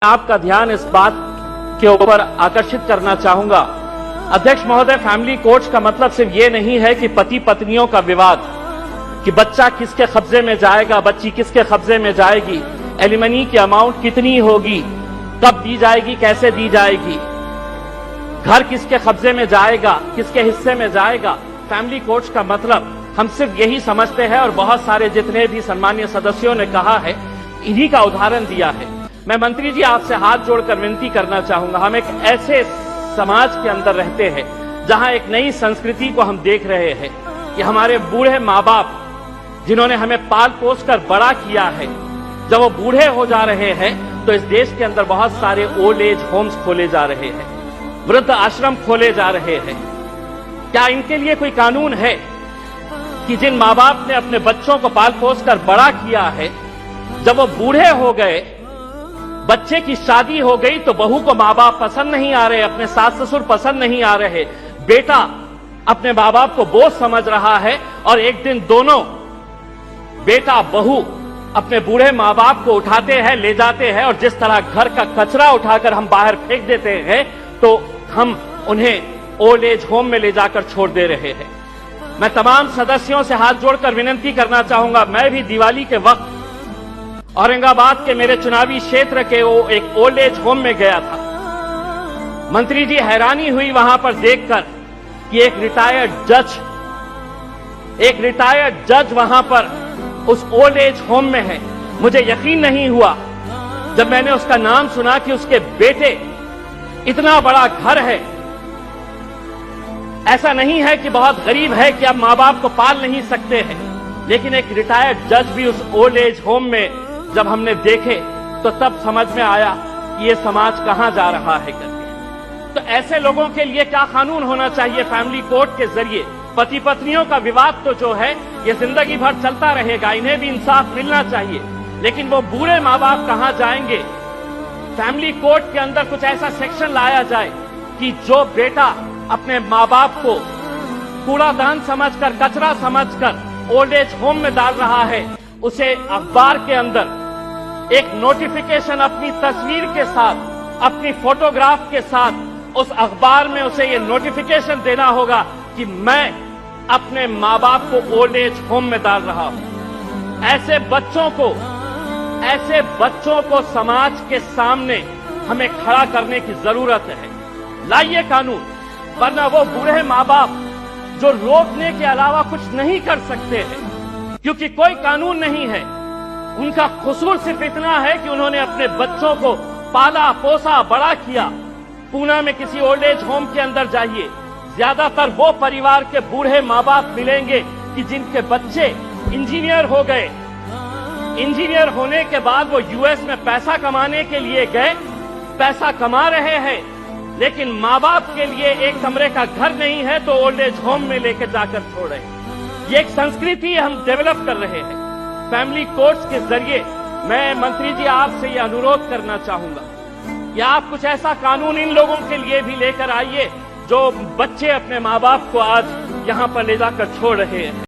आपका ध्यान इस बात के ऊपर आकर्षित करना चाहूंगा। अध्यक्ष महोदय, फैमिली कोर्ट्स का मतलब सिर्फ ये नहीं है कि पति पत्नियों का विवाद, कि बच्चा किसके कब्जे में जाएगा, बच्ची किसके कब्जे में जाएगी, एलिमनी की अमाउंट कितनी होगी, कब दी जाएगी, कैसे दी जाएगी, घर किसके कब्जे में जाएगा, किसके हिस्से में जाएगा। फैमिली कोर्ट्स का मतलब हम सिर्फ यही समझते हैं और बहुत सारे जितने भी सम्मानीय सदस्यों ने कहा है, इन्हीं का उदाहरण दिया है। मैं मंत्री जी आपसे हाथ जोड़कर विनती करना चाहूंगा, हम एक ऐसे समाज के अंदर रहते हैं जहां एक नई संस्कृति को हम देख रहे हैं कि हमारे बूढ़े माँ बाप जिन्होंने हमें पाल पोस कर बड़ा किया है, जब वो बूढ़े हो जा रहे हैं तो इस देश के अंदर बहुत सारे ओल्ड एज होम्स खोले जा रहे हैं, वृद्ध आश्रम खोले जा रहे हैं। क्या इनके लिए कोई कानून है कि जिन माँ बाप ने अपने बच्चों को पाल पोस कर बड़ा किया है, जब वो बूढ़े हो गए, बच्चे की शादी हो गई तो बहू को माँ बाप पसंद नहीं आ रहे, अपने सास ससुर पसंद नहीं आ रहे, बेटा अपने माँ बाप को बोझ समझ रहा है और एक दिन दोनों बेटा बहू अपने बूढ़े माँ बाप को उठाते हैं, ले जाते हैं और जिस तरह घर का कचरा उठाकर हम बाहर फेंक देते हैं तो हम उन्हें ओल्ड एज होम में ले जाकर छोड़ दे रहे हैं। मैं तमाम सदस्यों से हाथ जोड़कर विनती करना चाहूंगा, मैं भी दिवाली के वक्त औरंगाबाद के मेरे चुनावी क्षेत्र के वो एक ओल्ड एज होम में गया था। मंत्री जी, हैरानी हुई वहां पर देखकर कि एक रिटायर्ड जज वहां पर उस ओल्ड एज होम में है। मुझे यकीन नहीं हुआ जब मैंने उसका नाम सुना कि उसके बेटे, इतना बड़ा घर है, ऐसा नहीं है कि बहुत गरीब है कि अब माँ बाप को पाल नहीं सकते हैं, लेकिन एक रिटायर्ड जज भी उस ओल्ड एज होम में जब हमने देखे तो तब समझ में आया कि ये समाज कहां जा रहा है करके। तो ऐसे लोगों के लिए क्या कानून होना चाहिए फैमिली कोर्ट के जरिए? पति पत्नियों का विवाद तो जो है ये जिंदगी भर चलता रहेगा, इन्हें भी इंसाफ मिलना चाहिए, लेकिन वो बूढ़े माँ बाप कहां जाएंगे? फैमिली कोर्ट के अंदर कुछ ऐसा सेक्शन लाया जाए कि जो बेटा अपने माँ बाप को कूड़ादान समझकर, कचरा समझकर ओल्ड एज होम में डाल रहा है, उसे अखबार के अंदर एक नोटिफिकेशन अपनी तस्वीर के साथ, अपनी फोटोग्राफ के साथ उस अखबार में उसे ये नोटिफिकेशन देना होगा कि मैं अपने माँ बाप को ओल्ड एज होम में डाल रहा हूं। ऐसे बच्चों को समाज के सामने हमें खड़ा करने की जरूरत है। लाइए कानून, वरना वो बूढ़े माँ बाप जो रोकने के अलावा कुछ नहीं कर सकते हैं, क्योंकि कोई कानून नहीं है। उनका कसूर सिर्फ इतना है कि उन्होंने अपने बच्चों को पाला पोसा बड़ा किया। पूना में किसी ओल्ड एज होम के अंदर जाइए, ज्यादातर वो परिवार के बूढ़े माँ बाप मिलेंगे कि जिनके बच्चे इंजीनियर हो गए। इंजीनियर होने के बाद वो यूएस में पैसा कमाने के लिए गए, पैसा कमा रहे हैं, लेकिन माँ बाप के लिए एक कमरे का घर नहीं है तो ओल्ड एज होम में लेकर जाकर छोड़े। ये एक संस्कृति हम डेवलप कर रहे हैं। फैमिली कोर्ट्स के जरिए मैं मंत्री जी आपसे ये अनुरोध करना चाहूंगा कि आप कुछ ऐसा कानून इन लोगों के लिए भी लेकर आइए जो बच्चे अपने माँ बाप को आज यहां पर ले जाकर छोड़ रहे हैं।